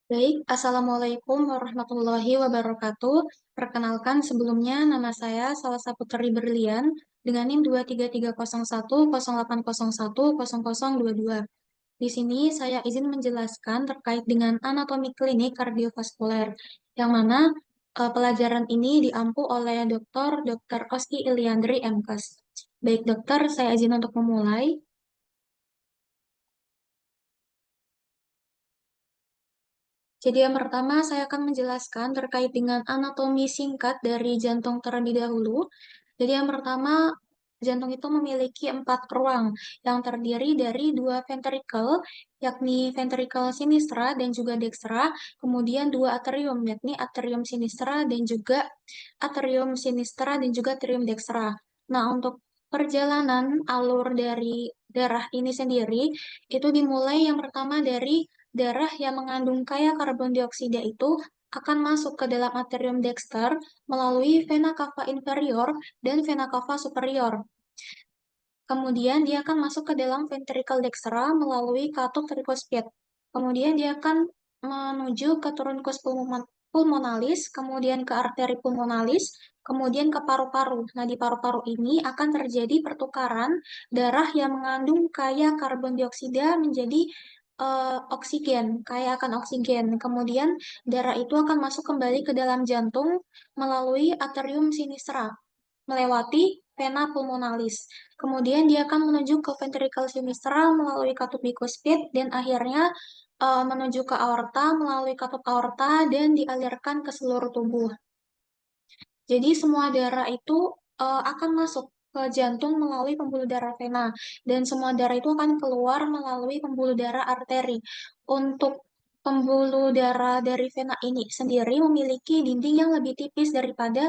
Baik, Assalamualaikum warahmatullahi wabarakatuh. Perkenalkan sebelumnya nama saya Salsa Putri Berlian dengan NIM 2330108010022. Di sini saya izin menjelaskan terkait dengan anatomi klinik kardiovaskuler, yang mana pelajaran ini diampu oleh Dr. Oski Iliandri MKes. Baik dokter, saya izin untuk memulai. Jadi yang pertama saya akan menjelaskan terkait dengan anatomi singkat dari jantung terlebih dahulu. Jadi yang pertama, jantung itu memiliki 4 ruang yang terdiri dari 2 ventrikel, yakni ventrikel sinistra dan juga dextra, kemudian 2 atrium, yakni atrium sinistra dan juga atrium dextra. Nah, untuk perjalanan alur dari darah ini sendiri, itu dimulai yang pertama dari darah yang mengandung kaya karbon dioksida itu akan masuk ke dalam atrium dexter melalui vena cava inferior dan vena cava superior. Kemudian dia akan masuk ke dalam ventricle dextra melalui katup tricuspid. Kemudian dia akan menuju ke truncus pulmonalis, kemudian ke arteri pulmonalis, kemudian ke paru-paru. Nah, di paru-paru ini akan terjadi pertukaran darah yang mengandung kaya karbon dioksida menjadi oksigen, kaya akan oksigen. Kemudian darah itu akan masuk kembali ke dalam jantung melalui atrium sinistra, melewati vena pulmonalis. Kemudian dia akan menuju ke ventricle sinistra melalui katup bicuspid dan akhirnya menuju ke aorta melalui katup aorta dan dialirkan ke seluruh tubuh. Jadi semua darah itu akan masuk ke jantung melalui pembuluh darah vena dan semua darah itu akan keluar melalui pembuluh darah arteri. Untuk pembuluh darah dari vena ini sendiri memiliki dinding yang lebih tipis daripada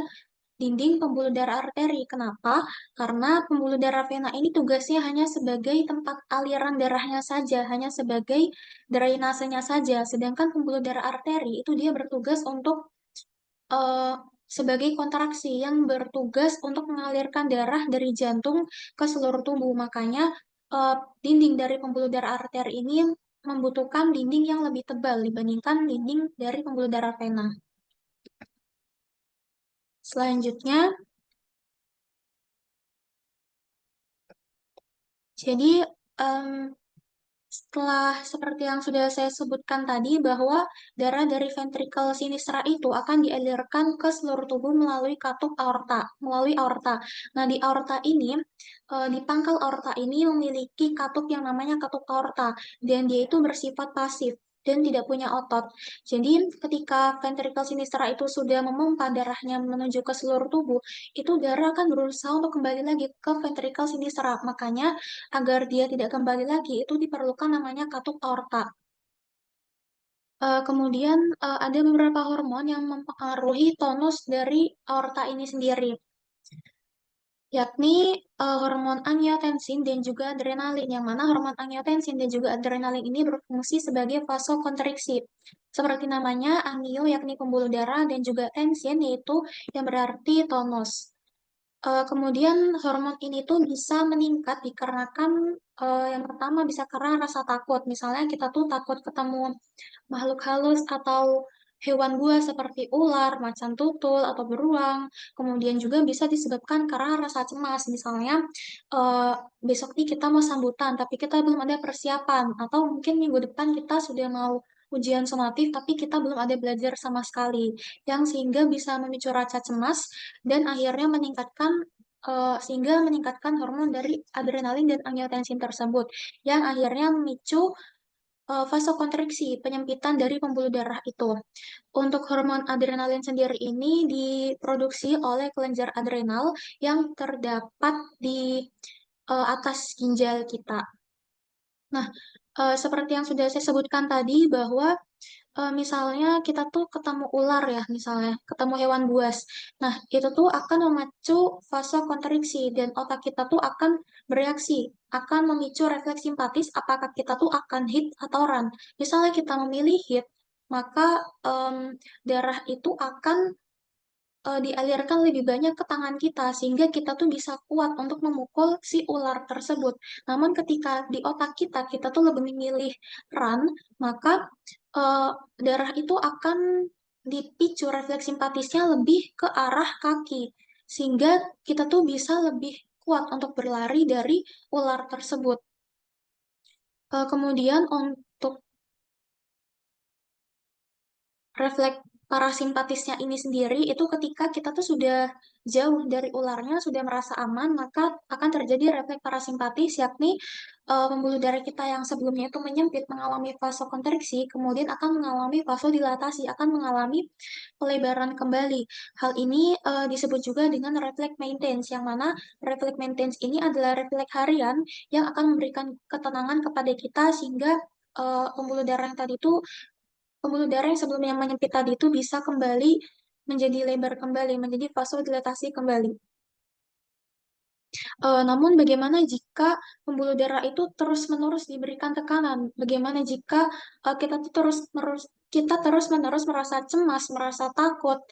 dinding pembuluh darah arteri. Kenapa? Karena pembuluh darah vena ini tugasnya hanya sebagai tempat aliran darahnya saja, hanya sebagai drainasenya saja. Sedangkan pembuluh darah arteri itu dia bertugas untuk eh, sebagai kontraksi yang bertugas untuk mengalirkan darah dari jantung ke seluruh tubuh. Makanya eh, dinding dari pembuluh darah arteri ini membutuhkan dinding yang lebih tebal dibandingkan dinding dari pembuluh darah vena. Selanjutnya, jadi em, setelah seperti yang sudah saya sebutkan tadi bahwa darah dari ventrikel sinistra itu akan dialirkan ke seluruh tubuh melalui katup aorta, melalui aorta. Nah, di aorta ini, di pangkal aorta ini memiliki katup yang namanya katup aorta dan dia itu bersifat pasif dan tidak punya otot. Jadi, ketika ventrikel sinistra itu sudah memompa darahnya menuju ke seluruh tubuh, itu darah akan berusaha untuk kembali lagi ke ventrikel sinistra. Makanya agar dia tidak kembali lagi, itu diperlukan namanya katup aorta. Kemudian ada beberapa hormon yang mempengaruhi tonus dari aorta ini sendiri, yakni hormon angiotensin dan juga adrenalin, yang mana hormon angiotensin dan juga adrenalin ini berfungsi sebagai vasokonstriksi. Seperti namanya, angio yakni pembuluh darah dan juga tensin yaitu yang berarti tonus. Kemudian hormon ini tuh bisa meningkat dikarenakan yang pertama bisa karena rasa takut. Misalnya kita tuh takut ketemu makhluk halus atau hewan buas seperti ular, macan tutul, atau beruang. Kemudian juga bisa disebabkan karena rasa cemas. Misalnya eh, besok nih kita mau sambutan, tapi kita belum ada persiapan. Atau mungkin minggu depan kita sudah mau ujian sumatif, tapi kita belum ada belajar sama sekali. Yang sehingga bisa memicu rasa cemas dan akhirnya sehingga meningkatkan hormon dari adrenalin dan angiotensin tersebut yang akhirnya memicu vasokonstriksi, penyempitan dari pembuluh darah itu. Untuk hormon adrenalin sendiri ini diproduksi oleh kelenjar adrenal yang terdapat di atas ginjal kita. Nah, seperti yang sudah saya sebutkan tadi bahwa misalnya kita tuh ketemu ular ya, misalnya ketemu hewan buas. Nah, itu tuh akan memacu vasokonstriksi dan otak kita tuh akan bereaksi, akan memicu refleks simpatis apakah kita tuh akan hit atau run. Misalnya kita memilih hit, maka darah itu akan dialirkan lebih banyak ke tangan kita sehingga kita tuh bisa kuat untuk memukul si ular tersebut. Namun ketika di otak kita, kita tuh lebih memilih run, maka eh, darah itu akan dipicu refleks simpatisnya lebih ke arah kaki sehingga kita tuh bisa lebih kuat untuk berlari dari ular tersebut. Kemudian untuk refleks parasimpatisnya ini sendiri itu ketika kita tuh sudah jauh dari ularnya, sudah merasa aman, maka akan terjadi refleks parasimpatis, yakni pembuluh darah kita yang sebelumnya itu menyempit mengalami vasokonstriksi, kemudian akan mengalami vasodilatasi, akan mengalami pelebaran kembali. Hal ini disebut juga dengan refleks maintenance, yang mana refleks maintenance ini adalah refleks harian yang akan memberikan ketenangan kepada kita sehingga pembuluh darah yang tadi itu pembuluh darah yang sebelumnya menyempit tadi itu bisa kembali menjadi lebar kembali, menjadi vasodilatasi kembali. Namun bagaimana jika pembuluh darah itu terus-menerus diberikan tekanan? Bagaimana jika kita terus-menerus merasa cemas, merasa takut?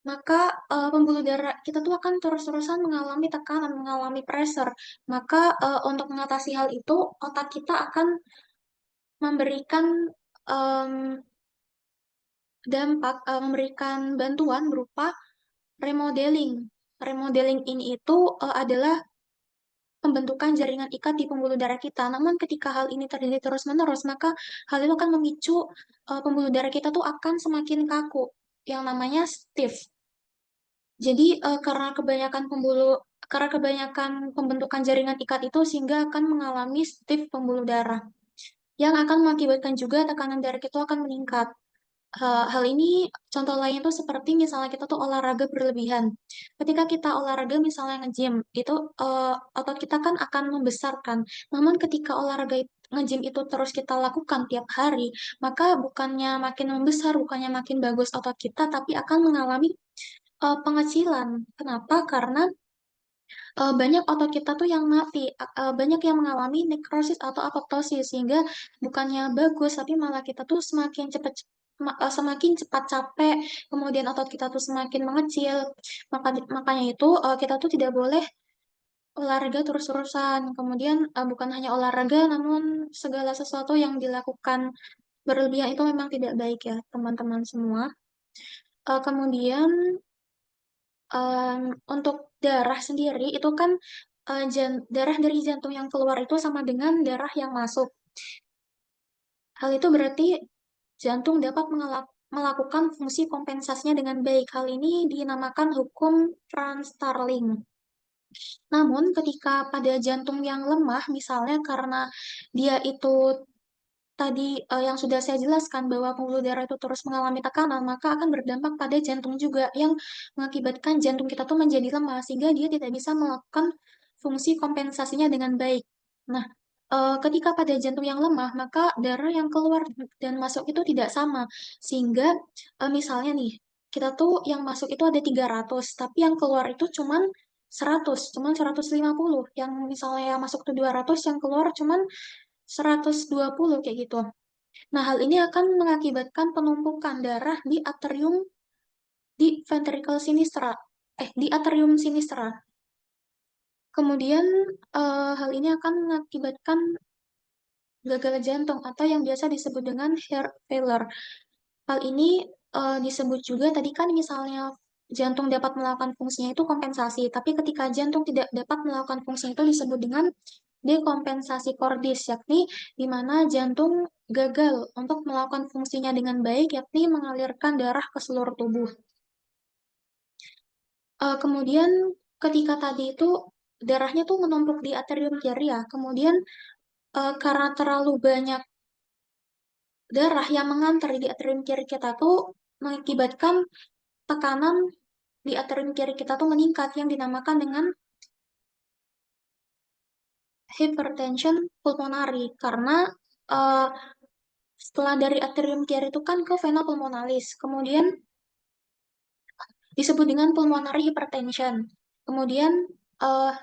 Maka pembuluh darah kita tuh akan terus-terusan mengalami tekanan, mengalami pressure. Maka untuk mengatasi hal itu, otak kita akan memberikan em, memberikan bantuan berupa remodeling. Remodeling ini itu adalah pembentukan jaringan ikat di pembuluh darah kita. Namun ketika hal ini terjadi terus-menerus, maka hal itu akan memicu pembuluh darah kita tuh akan semakin kaku, yang namanya stiff. Jadi karena kebanyakan pembentukan jaringan ikat itu sehingga akan mengalami stiff pembuluh darah, yang akan mengakibatkan juga tekanan darah kita akan meningkat. Hal ini contoh lainnya tuh seperti misalnya kita tuh olahraga berlebihan. Ketika kita olahraga misalnya nge-gym, itu otot kita kan akan membesarkan. Namun ketika nge-gym itu terus kita lakukan tiap hari, maka bukannya makin membesar, bukannya makin bagus otot kita, tapi akan mengalami pengecilan. Kenapa? Karena banyak otot kita tuh yang mati, banyak yang mengalami nekrosis atau apoptosis, sehingga bukannya bagus, tapi malah kita tuh semakin cepat capek, kemudian otot kita tuh semakin mengecil. Makanya itu kita tuh tidak boleh olahraga terus-terusan. Kemudian bukan hanya olahraga, namun segala sesuatu yang dilakukan berlebihan itu memang tidak baik ya, teman-teman semua. Kemudian em, untuk darah sendiri itu kan darah dari jantung yang keluar itu sama dengan darah yang masuk. Hal itu berarti jantung dapat melakukan fungsi kompensasinya dengan baik. Hal ini dinamakan hukum Franz Starling. Namun ketika pada jantung yang lemah, misalnya karena dia itu tadi yang sudah saya jelaskan bahwa pembuluh darah itu terus mengalami tekanan, maka akan berdampak pada jantung juga yang mengakibatkan jantung kita tuh menjadi lemah sehingga dia tidak bisa melakukan fungsi kompensasinya dengan baik. Nah, ketika pada jantung yang lemah, maka darah yang keluar dan masuk itu tidak sama sehingga misalnya nih, kita tuh yang masuk itu ada 300, tapi yang keluar itu cuman 150. Yang misalnya yang masuk itu 200, yang keluar cuman 120 kayak gitu. Nah, hal ini akan mengakibatkan penumpukan darah di ventricle sinistra, di atrium sinistra. Kemudian hal ini akan mengakibatkan gagal jantung atau yang biasa disebut dengan heart failure. Hal ini disebut juga tadi kan misalnya jantung dapat melakukan fungsinya itu kompensasi, tapi ketika jantung tidak dapat melakukan fungsinya itu disebut dengan dekompensasi kordis, yakni di mana jantung gagal untuk melakukan fungsinya dengan baik, yakni mengalirkan darah ke seluruh tubuh. Kemudian ketika tadi itu darahnya tuh menumpuk di atrium kiri ya, kemudian karena terlalu banyak darah yang mengantar di atrium kiri kita tuh mengakibatkan tekanan di atrium kiri kita tuh meningkat yang dinamakan dengan hypertension pulmonari karena eh, setelah dari atrium kiri itu kan ke vena pulmonalis, kemudian disebut dengan pulmonary hypertension. Kemudian eh,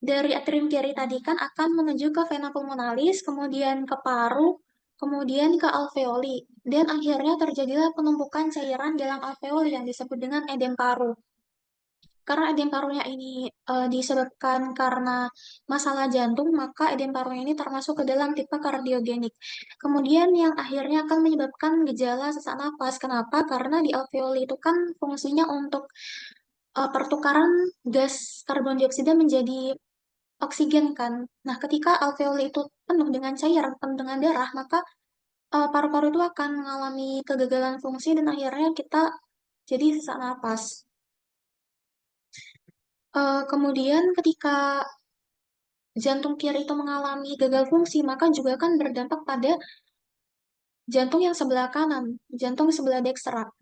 dari atrium kiri tadi kan akan menuju ke vena pulmonalis, kemudian ke paru, kemudian ke alveoli, dan akhirnya terjadilah penumpukan cairan dalam alveoli yang disebut dengan edem paru. Karena edem parunya ini disebabkan karena masalah jantung, maka edem parunya ini termasuk ke dalam tipe kardiogenik. Kemudian yang akhirnya akan menyebabkan gejala sesak napas. Kenapa? Karena di alveoli itu kan fungsinya untuk pertukaran gas karbon dioksida menjadi oksigen kan. Nah, ketika alveoli itu penuh dengan cairan, penuh dengan darah, maka paru-paru itu akan mengalami kegagalan fungsi dan akhirnya kita jadi sesak napas. Kemudian ketika jantung kiri itu mengalami gagal fungsi, maka juga akan berdampak pada jantung yang sebelah kanan, jantung sebelah dekstra.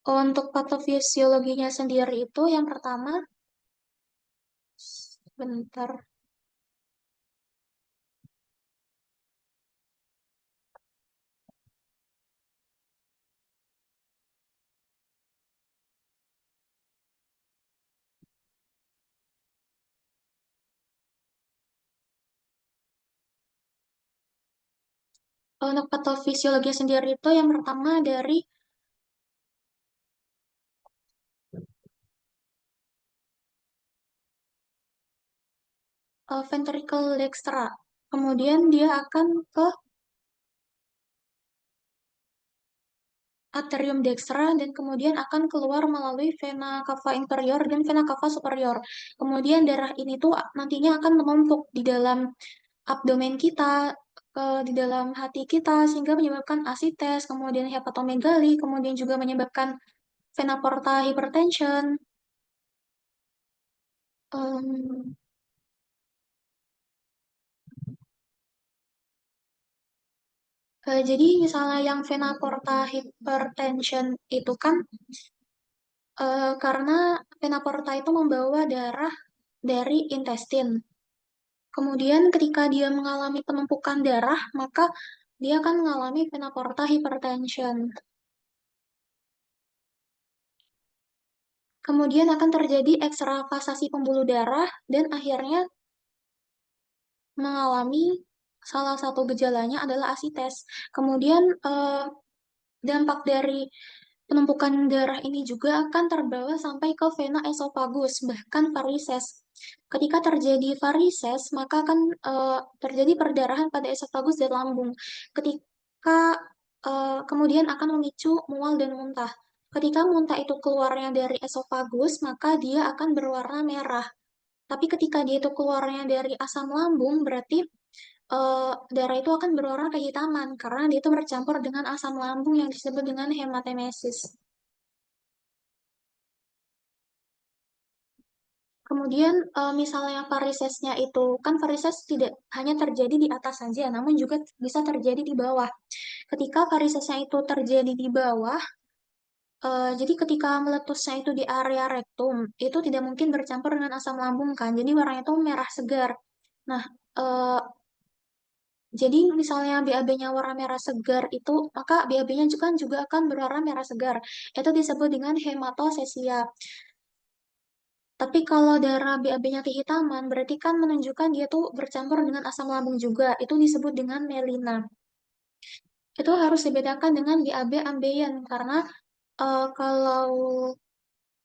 Untuk patofisiologinya sendiri itu yang pertama, bentar, untuk patofisiologi sendiri itu yang pertama dari ventricle dextra. Kemudian dia akan ke atrium dextra dan kemudian akan keluar melalui vena cava inferior dan vena cava superior. Kemudian darah ini tuh nantinya akan menumpuk di dalam abdomen kita, di dalam hati kita sehingga menyebabkan asites, kemudian hepatomegali, kemudian juga menyebabkan vena porta hypertension. Em, jadi misalnya yang vena porta hypertension itu kan karena vena porta itu membawa darah dari intestin. Kemudian ketika dia mengalami penumpukan darah, maka dia akan mengalami vena porta hypertension. Kemudian akan terjadi ekstravasasi pembuluh darah dan akhirnya mengalami salah satu gejalanya adalah asites. Kemudian dampak dari penumpukan darah ini juga akan terbawa sampai ke vena esofagus, bahkan varises. Ketika terjadi varises, maka akan terjadi perdarahan pada esofagus dan lambung. Ketika kemudian akan memicu mual dan muntah. Ketika muntah itu keluarnya dari esofagus, maka dia akan berwarna merah. Tapi ketika dia itu keluarnya dari asam lambung, berarti darah itu akan berwarna kehitaman karena dia itu bercampur dengan asam lambung yang disebut dengan hematemesis. Kemudian misalnya varisesnya itu kan varises tidak hanya terjadi di atas saja, namun juga bisa terjadi di bawah. Ketika varisesnya itu terjadi di bawah, jadi ketika meletusnya itu di area rektum, itu tidak mungkin bercampur dengan asam lambung kan, jadi warnanya itu merah segar. Nah, eh, jadi misalnya BAB-nya warna merah segar itu, maka BAB-nya juga akan berwarna merah segar. Itu disebut dengan hematosesia. Tapi kalau darah BAB-nya kehitaman, berarti kan menunjukkan dia tuh bercampur dengan asam lambung juga. Itu disebut dengan melina. Itu harus dibedakan dengan BAB ambeien, karena kalau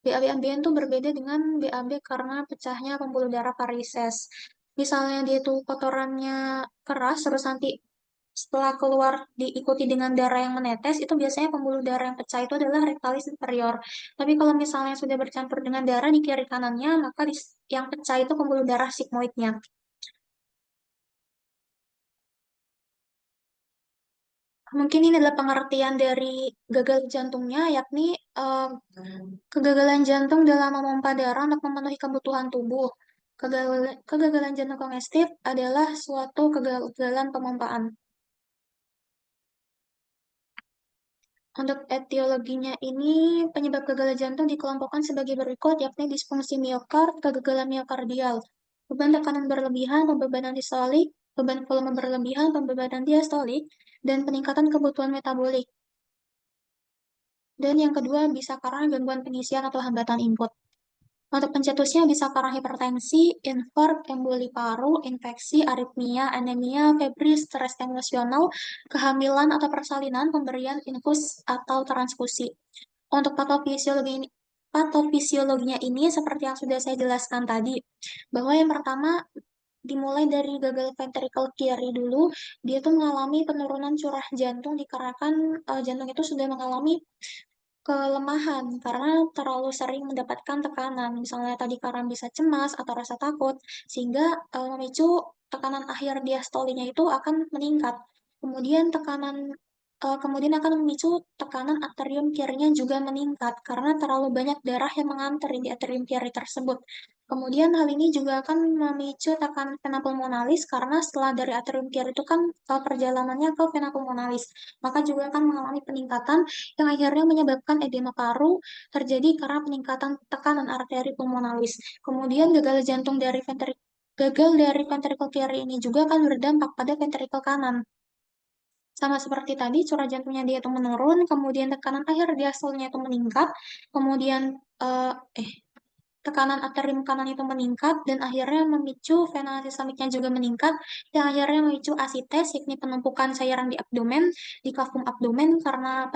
BAB ambeien tuh berbeda dengan BAB karena pecahnya pembuluh darah varises. Misalnya dia tuh kotorannya keras, terus nanti setelah keluar diikuti dengan darah yang menetes, itu biasanya pembuluh darah yang pecah itu adalah rectalis superior. Tapi kalau misalnya sudah bercampur dengan darah di kiri kanannya, maka yang pecah itu pembuluh darah sigmoidnya. Mungkin ini adalah pengertian dari gagal jantungnya, yakni eh, kegagalan jantung dalam memompa darah untuk memenuhi kebutuhan tubuh. Kegagalan jantung kongestif adalah suatu kegagalan pemompaan. Untuk etiologinya ini, penyebab gagal jantung dikelompokkan sebagai berikut, yakni disfungsi miokard, kegagalan miokardial, beban tekanan berlebihan, pembebanan distolik, beban volume berlebihan, pembebanan diastolik, dan peningkatan kebutuhan metabolik. Dan yang kedua bisa karena gangguan pengisian atau hambatan input. Untuk pencetusnya bisa karena hipertensi, infark, emboli paru, infeksi, aritmia, anemia, febri, stres emosional, kehamilan atau persalinan, pemberian infus atau transfusi. Untuk patofisiologinya ini seperti yang sudah saya jelaskan tadi, bahwa yang pertama dimulai dari gagal ventricle kiri dulu, dia tuh mengalami penurunan curah jantung dikarenakan jantung itu sudah mengalami kelemahan karena terlalu sering mendapatkan tekanan. Misalnya tadi karena bisa cemas atau rasa takut, sehingga memicu tekanan akhir diastolinya itu akan meningkat. Kemudian kemudian akan memicu tekanan atrium kirinya juga meningkat karena terlalu banyak darah yang mengantar di atrium kiri tersebut. Kemudian hal ini juga akan memicu tekanan vena pulmonalis karena setelah dari atrium kiri itu kan perjalanannya ke vena pulmonalis, maka juga akan mengalami peningkatan yang akhirnya menyebabkan edema paru terjadi karena peningkatan tekanan arteri pulmonalis. Kemudian gagal dari ventrikel kiri ini juga akan berdampak pada ventrikel kanan. Sama seperti tadi, curah jantungnya dia itu menurun, kemudian tekanan akhir diastolnya itu meningkat, kemudian eh, eh, tekanan atrium kanan itu meningkat, dan akhirnya memicu vena sistemiknya juga meningkat, yang akhirnya memicu asites, yakni penumpukan cairan di abdomen, di kafum abdomen, karena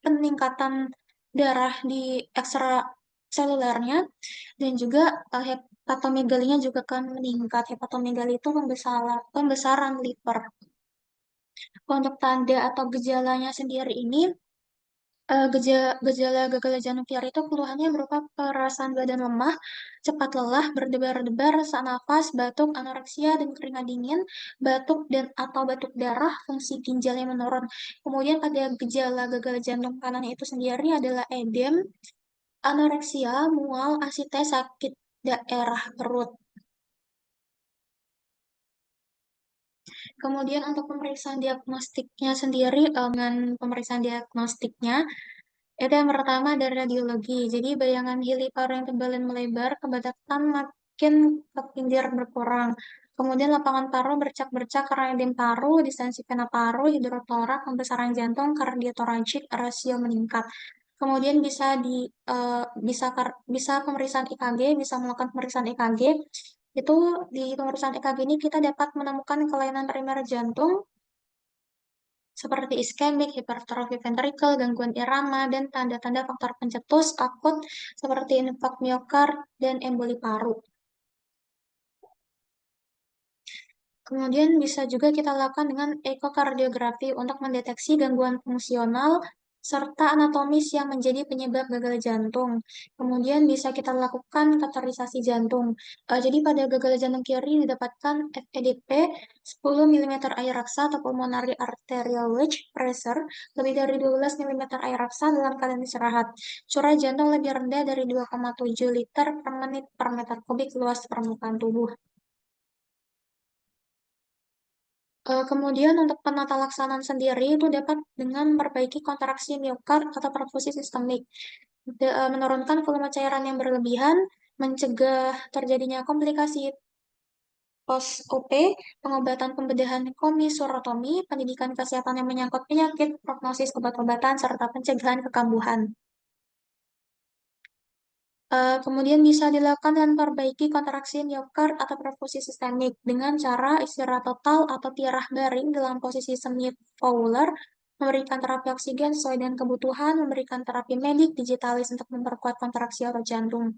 peningkatan darah di ekstraselulernya, dan juga hepatomegalia juga akan meningkat. Hepatomegali itu pembesaran liver. Untuk tanda atau gejalanya sendiri ini, gejala gagal jantung kiri itu keluhannya berupa perasaan badan lemah, cepat lelah, berdebar-debar, sesak nafas, batuk, anoreksia, dan keringat dingin, batuk dan atau batuk darah, fungsi ginjalnya menurun. Kemudian pada gejala gagal jantung kanan itu sendiri adalah edem, anoreksia, mual, asites, sakit daerah perut. Kemudian untuk pemeriksaan diagnostiknya sendiri, dengan pemeriksaan diagnostiknya, itu yang pertama dari radiologi. Jadi bayangan hili paru yang tebal dan melebar, kebatasan makin ke pinggir berkurang. Kemudian lapangan paru bercak-bercak karena edem paru, distensi vena paru, hidrotorak, pembesaran jantung, kardiotoracik, rasio meningkat. Kemudian bisa pemeriksaan EKG, bisa melakukan pemeriksaan EKG. Itu di pemeriksaan EKG ini kita dapat menemukan kelainan primer jantung seperti iskemik, hipertrofi ventrikel, gangguan irama, dan tanda-tanda faktor pencetus akut seperti infark miokard dan emboli paru. Kemudian bisa juga kita lakukan dengan ekokardiografi untuk mendeteksi gangguan fungsional serta anatomis yang menjadi penyebab gagal jantung. Kemudian bisa kita lakukan kateterisasi jantung. Jadi pada gagal jantung kiri didapatkan FEDP 10 mm air raksa atau pulmonary arterial wedge pressure lebih dari 12 mm air raksa dalam keadaan istirahat. Curah jantung lebih rendah dari 2,7 liter per menit per meter kubik luas permukaan tubuh. Kemudian untuk penata laksanaan sendiri itu dapat dengan memperbaiki kontraksi miokard atau perfusi sistemik, menurunkan volume cairan yang berlebihan, mencegah terjadinya komplikasi post-OP, pengobatan pembedahan komisurotomi, pendidikan kesehatan yang menyangkut penyakit, prognosis obat-obatan, serta pencegahan kekambuhan. Kemudian bisa dilakukan dengan memperbaiki kontraksi miokard atau perfusi sistemik dengan cara istirahat total atau tiarah baring dalam posisi semi fowler, memberikan terapi oksigen sesuai dengan kebutuhan, memberikan terapi medik digitalis untuk memperkuat kontraksi otot jantung.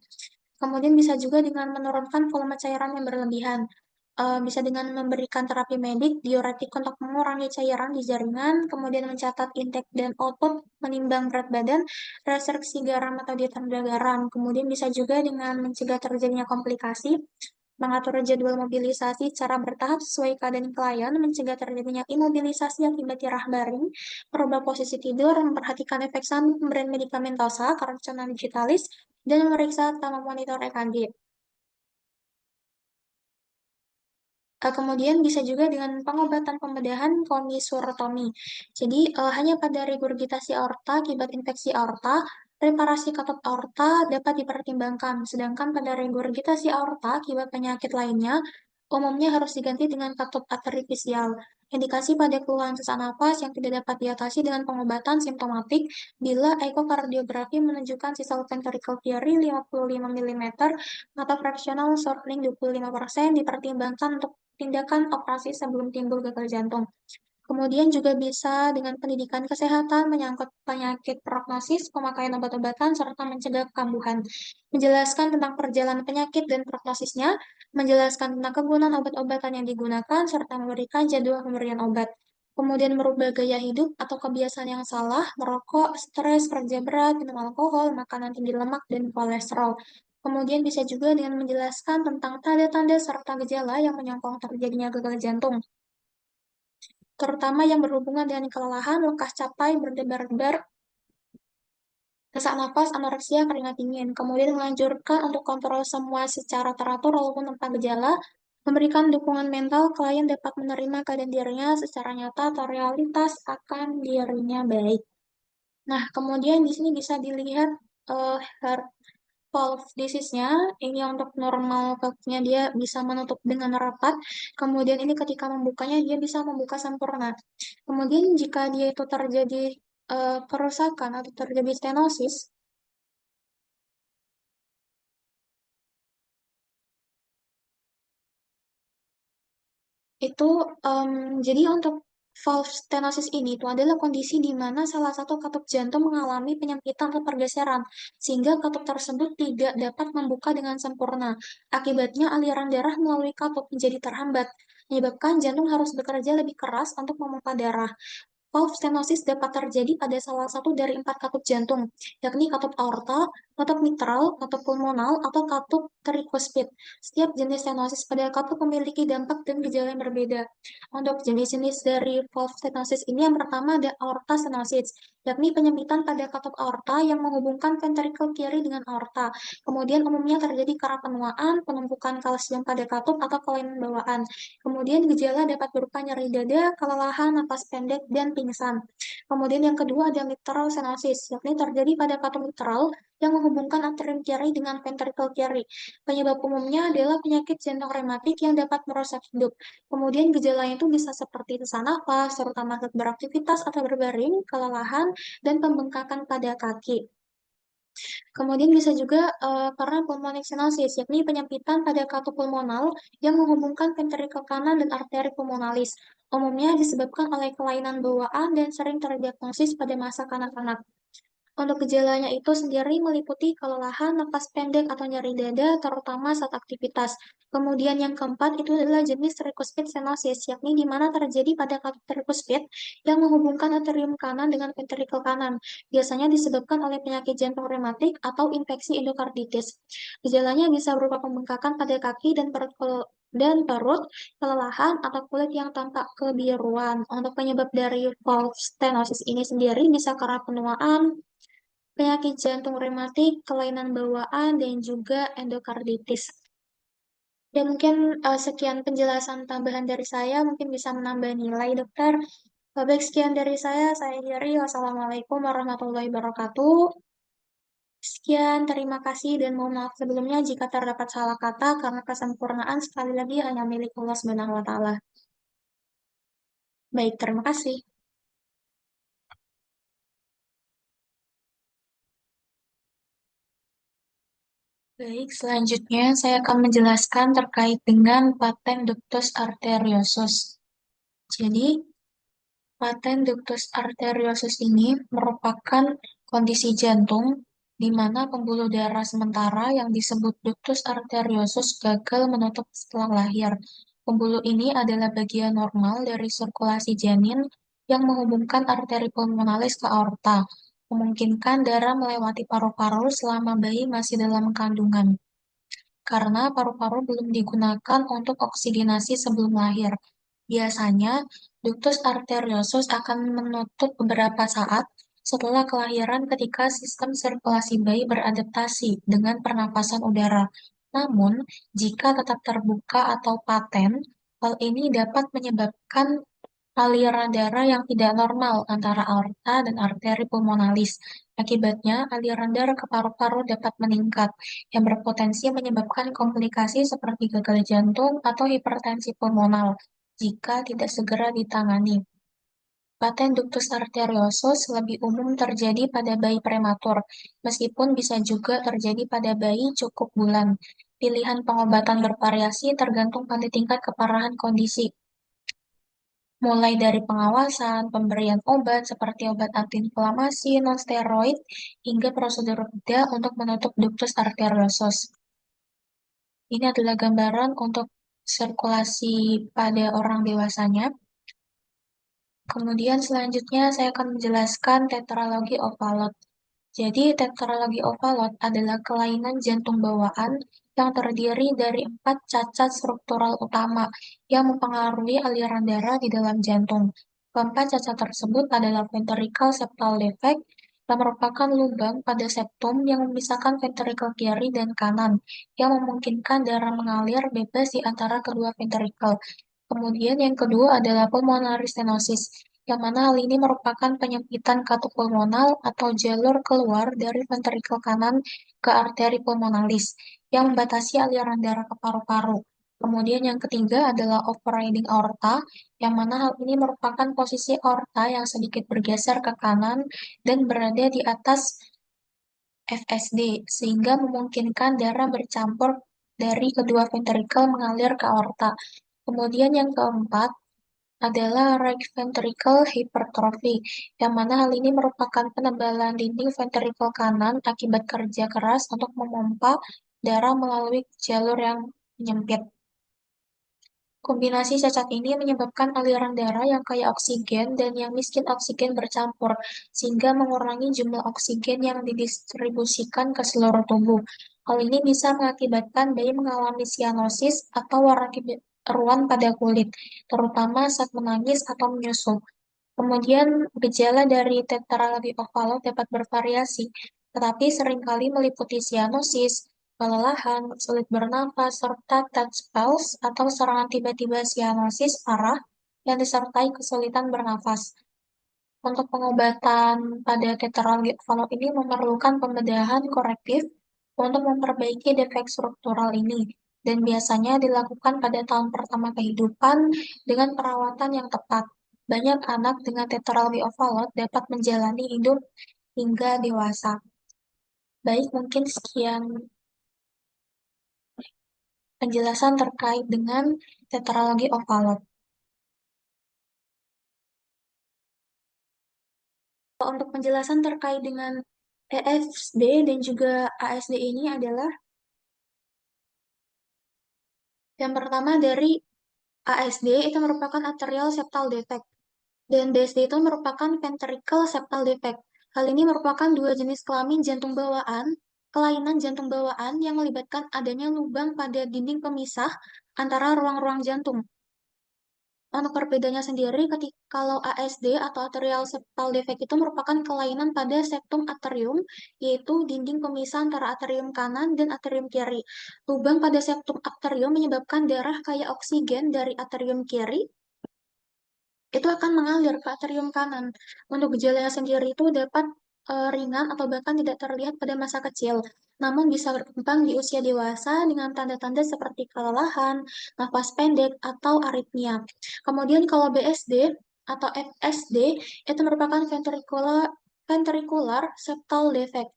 Kemudian bisa juga dengan menurunkan volume cairan yang berlebihan. Bisa dengan memberikan terapi medik, diuretik untuk mengurangi cairan di jaringan, kemudian mencatat intake dan output, menimbang berat badan, restriksi garam atau diet rendah garam. Kemudian bisa juga dengan mencegah terjadinya komplikasi, mengatur jadwal mobilisasi secara bertahap sesuai keadaan klien, mencegah terjadinya imobilisasi akibat tirah baring, merubah posisi tidur, memperhatikan efek samping pemberian medikamentosa, karena digitalis, dan memeriksa atau memonitor EKG. Kemudian bisa juga dengan pengobatan pembedahan komisurotomi. Jadi hanya pada regurgitasi aorta akibat infeksi aorta, reparasi katup aorta dapat dipertimbangkan. Sedangkan pada regurgitasi aorta akibat penyakit lainnya, umumnya harus diganti dengan katup artifisial. Indikasi pada keluhan sesak napas yang tidak dapat diatasi dengan pengobatan simptomatik bila ekokardiografi menunjukkan sisa ventricle theory 55 mm atau fractional shortening 25% dipertimbangkan untuk tindakan operasi sebelum timbul gagal jantung. Kemudian juga bisa dengan pendidikan kesehatan menyangkut penyakit prognosis, pemakaian obat-obatan, serta mencegah kambuhan. Menjelaskan tentang perjalanan penyakit dan prognosisnya, menjelaskan tentang kegunaan obat-obatan yang digunakan, serta memberikan jadwal pemberian obat. Kemudian merubah gaya hidup atau kebiasaan yang salah, merokok, stres, kerja berat, minum alkohol, makanan tinggi lemak, dan kolesterol. Kemudian bisa juga dengan menjelaskan tentang tanda-tanda serta gejala yang menyokong terjadinya gagal jantung, terutama yang berhubungan dengan kelelahan, lekas capai, berdebar-debar, sesak napas, anoreksia, keringat dingin. Kemudian melanjutkan untuk kontrol semua secara teratur walaupun tanpa gejala, memberikan dukungan mental, klien dapat menerima keadaan dirinya secara nyata atau realitas akan dirinya baik. Nah, kemudian di sini bisa dilihat heart valve disease-nya, ini untuk normal valve-nya dia bisa menutup dengan rapat, kemudian ini ketika membukanya dia bisa membuka sempurna. Kemudian jika dia itu terjadi kerusakan atau terjadi stenosis, itu jadi untuk valve stenosis ini itu adalah kondisi di mana salah satu katup jantung mengalami penyempitan atau pergeseran, sehingga katup tersebut tidak dapat membuka dengan sempurna. Akibatnya aliran darah melalui katup menjadi terhambat, menyebabkan jantung harus bekerja lebih keras untuk memompa darah. Valve stenosis dapat terjadi pada salah satu dari empat katup jantung, yakni katup aorta, katup mitral, katup pulmonal, atau katup tricuspid. Setiap jenis stenosis pada katup memiliki dampak dan gejala yang berbeda. Untuk jenis-jenis dari valve stenosis ini, yang pertama ada aorta stenosis, yakni penyempitan pada katup aorta yang menghubungkan ventricle kiri dengan aorta. Kemudian umumnya terjadi karena penuaan, penumpukan kalsium pada katup, atau kelainan bawaan. Kemudian gejala dapat berupa nyeri dada, kelelahan, napas pendek, dan pingsan. Kemudian yang kedua ada mitral stenosis, yakni terjadi pada katup mitral yang menghubungkan atrium kiri dengan ventricle kiri. Penyebab umumnya adalah penyakit jantung rematik yang dapat merusak hidup. Kemudian gejalanya itu bisa seperti sesak nafas, terutama saat beraktivitas atau berbaring, kelelahan, dan pembengkakan pada kaki. Kemudian bisa juga karena pulmonary stenosis, yakni penyempitan pada katup pulmonal yang menghubungkan ventrikel kanan dan arteri pulmonalis. Umumnya disebabkan oleh kelainan bawaan dan sering terdiagnosis pada masa kanak-kanak. Untuk gejalanya itu sendiri meliputi kelelahan, napas pendek atau nyeri dada, terutama saat aktivitas. Kemudian yang keempat itu adalah jenis tricuspid stenosis, yakni di mana terjadi pada katup tricuspid yang menghubungkan atrium kanan dengan ventrikel kanan. Biasanya disebabkan oleh penyakit jantung rematik atau infeksi endokarditis. Gejalanya bisa berupa pembengkakan pada kaki dan perut, kelelahan, atau kulit yang tampak kebiruan. Untuk penyebab dari valve stenosis ini sendiri bisa karena penuaan, penyakit jantung rematik, kelainan bawaan, dan juga endokarditis. Dan mungkin sekian penjelasan tambahan dari saya, mungkin bisa menambah nilai, dokter. Baik, sekian dari saya akhiri. Wassalamualaikum warahmatullahi wabarakatuh. Sekian, terima kasih dan mohon maaf sebelumnya jika terdapat salah kata karena kesempurnaan sekali lagi hanya milik Allah Subhanahu wa Ta'ala. Baik, terima kasih. Baik, selanjutnya saya akan menjelaskan terkait dengan paten ductus arteriosus. Jadi, paten ductus arteriosus ini merupakan kondisi jantung di mana pembuluh darah sementara yang disebut ductus arteriosus gagal menutup setelah lahir. Pembuluh ini adalah bagian normal dari sirkulasi janin yang menghubungkan arteri pulmonalis ke aorta, memungkinkan darah melewati paru-paru selama bayi masih dalam kandungan karena paru-paru belum digunakan untuk oksigenasi sebelum lahir. Biasanya, ductus arteriosus akan menutup beberapa saat setelah kelahiran ketika sistem sirkulasi bayi beradaptasi dengan pernapasan udara. Namun, jika tetap terbuka atau paten, hal ini dapat menyebabkan aliran darah yang tidak normal antara aorta dan arteri pulmonalis. Akibatnya, aliran darah ke paru-paru dapat meningkat, yang berpotensi menyebabkan komplikasi seperti gagal jantung atau hipertensi pulmonal jika tidak segera ditangani. Paten ductus arteriosus lebih umum terjadi pada bayi prematur, meskipun bisa juga terjadi pada bayi cukup bulan. Pilihan pengobatan bervariasi tergantung pada tingkat keparahan kondisi, mulai dari pengawasan, pemberian obat seperti obat antiinflamasi, nonsteroid, hingga prosedur bedah untuk menutup ductus arteriosus. Ini adalah gambaran untuk sirkulasi pada orang dewasanya. Kemudian selanjutnya saya akan menjelaskan tetralogi Ovalot. Jadi tetralogi Ovalot adalah kelainan jantung bawaan yang terdiri dari 4 cacat struktural utama yang mempengaruhi aliran darah di dalam jantung. Keempat cacat tersebut adalah ventricle septal defect, yang merupakan lubang pada septum yang memisahkan ventricle kiri dan kanan, yang memungkinkan darah mengalir bebas di antara kedua ventricle. Kemudian yang kedua adalah pulmonary stenosis, yang mana hal ini merupakan penyempitan katup pulmonal atau jalur keluar dari ventrikel kanan ke arteri pulmonalis, yang membatasi aliran darah ke paru-paru. Kemudian yang ketiga adalah overriding aorta, yang mana hal ini merupakan posisi aorta yang sedikit bergeser ke kanan dan berada di atas FSD, sehingga memungkinkan darah bercampur dari kedua ventrikel mengalir ke aorta. Kemudian yang keempat adalah right ventricle hypertrophy, yang mana hal ini merupakan penebalan dinding ventrikel kanan akibat kerja keras untuk memompa darah melalui jalur yang menyempit. Kombinasi cacat ini menyebabkan aliran darah yang kaya oksigen dan yang miskin oksigen bercampur, sehingga mengurangi jumlah oksigen yang didistribusikan ke seluruh tubuh. Hal ini bisa mengakibatkan bayi mengalami sianosis atau warna kebiruan pada kulit, terutama saat menangis atau menyusu. Kemudian, gejala dari tetralogi ovalot dapat bervariasi, tetapi seringkali meliputi sianosis, kelelahan, sulit bernafas, serta tight spells atau serangan tiba-tiba sianosis parah yang disertai kesulitan bernafas. Untuk pengobatan pada tetralogi ovalot ini memerlukan pembedahan korektif untuk memperbaiki defek struktural ini, dan biasanya dilakukan pada tahun pertama kehidupan dengan perawatan yang tepat. Banyak anak dengan tetralogi ovalot dapat menjalani hidup hingga dewasa. Baik, mungkin sekian penjelasan terkait dengan tetralogi ovalot. Untuk penjelasan terkait dengan EFD dan juga ASD ini adalah yang pertama dari ASD itu merupakan atrial septal defect dan BSD itu merupakan ventricle septal defect. Hal ini merupakan dua jenis kelamin jantung bawaan, kelainan jantung bawaan yang melibatkan adanya lubang pada dinding pemisah antara ruang-ruang jantung. Untuk perbedaannya sendiri, ketika kalau ASD atau atrial septal defect itu merupakan kelainan pada septum atrium, yaitu dinding pemisah antara atrium kanan dan atrium kiri. Lubang pada septum atrium menyebabkan darah kaya oksigen dari atrium kiri itu akan mengalir ke atrium kanan. Untuk gejalanya sendiri itu dapat ringan atau bahkan tidak terlihat pada masa kecil, namun bisa berkembang di usia dewasa dengan tanda-tanda seperti kelelahan, nafas pendek, atau aritmia. Kemudian kalau BSD atau FSD itu merupakan ventricular septal defect.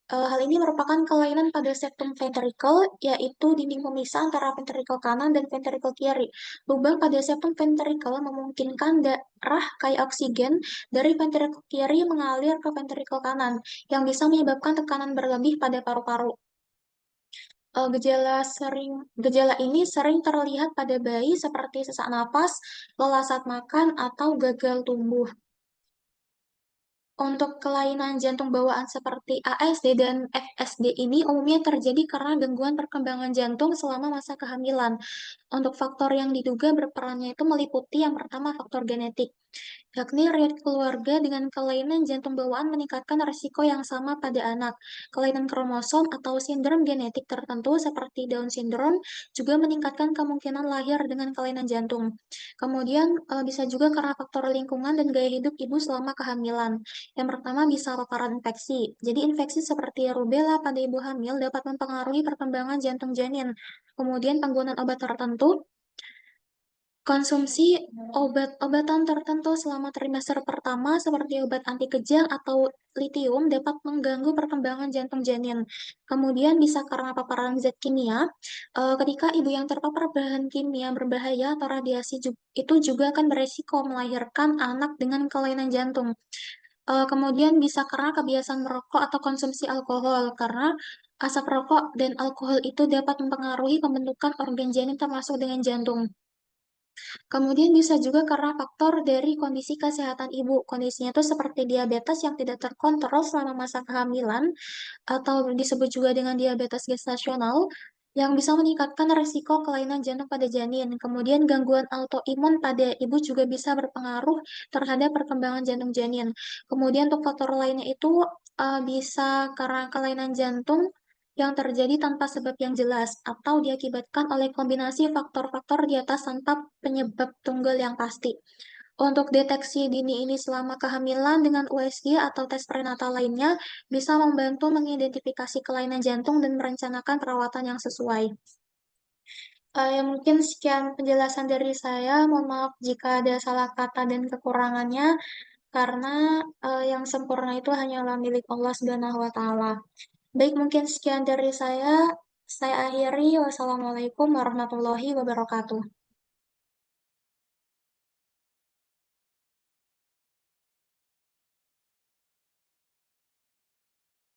Hal ini merupakan kelainan pada septum ventricle, yaitu dinding pemisah antara ventricle kanan dan ventricle kiri. Lubang pada septum ventricle memungkinkan darah kaya oksigen dari ventricle kiri mengalir ke ventricle kanan, yang bisa menyebabkan tekanan berlebih pada paru-paru. Gejala ini sering terlihat pada bayi seperti sesak napas, lelah saat makan, atau gagal tumbuh. Untuk kelainan jantung bawaan seperti ASD dan FSD ini umumnya terjadi karena gangguan perkembangan jantung selama masa kehamilan. Untuk faktor yang diduga berperannya itu meliputi yang pertama faktor genetik. yakni riwayat keluarga dengan kelainan jantung bawaan meningkatkan risiko yang sama pada anak. Kelainan kromosom atau sindrom genetik tertentu seperti Down syndrome juga meningkatkan kemungkinan lahir dengan kelainan jantung. Kemudian bisa juga karena faktor lingkungan dan gaya hidup ibu selama kehamilan. Yang pertama bisa paparan infeksi. Jadi infeksi seperti rubella pada ibu hamil dapat mempengaruhi perkembangan jantung janin. Kemudian penggunaan obat tertentu. Konsumsi obat-obatan tertentu selama trimester pertama seperti obat anti kejang atau litium dapat mengganggu perkembangan jantung janin. Kemudian bisa karena paparan zat kimia. Ketika ibu yang terpapar bahan kimia berbahaya atau radiasi itu juga akan beresiko melahirkan anak dengan kelainan jantung. Kemudian bisa karena kebiasaan merokok atau konsumsi alkohol, karena asap rokok dan alkohol itu dapat mempengaruhi pembentukan organ janin termasuk dengan jantung. Kemudian bisa juga karena faktor dari kondisi kesehatan ibu. Kondisinya itu seperti diabetes yang tidak terkontrol selama masa kehamilan, atau disebut juga dengan diabetes gestasional, yang bisa meningkatkan risiko kelainan jantung pada janin. Kemudian gangguan autoimun pada ibu juga bisa berpengaruh terhadap perkembangan jantung janin. Kemudian untuk faktor lainnya itu bisa karena kelainan jantung yang terjadi tanpa sebab yang jelas atau diakibatkan oleh kombinasi faktor-faktor di atas tanpa penyebab tunggal yang pasti. Untuk deteksi dini ini selama kehamilan dengan USG atau tes prenatal lainnya bisa membantu mengidentifikasi kelainan jantung dan merencanakan perawatan yang sesuai. Ya mungkin sekian penjelasan dari saya. Mohon maaf jika ada salah kata dan kekurangannya, karena yang sempurna itu hanyalah milik Allah Subhanahu wa Ta'ala. Baik, mungkin sekian dari saya. Saya akhiri. Wassalamualaikum warahmatullahi wabarakatuh.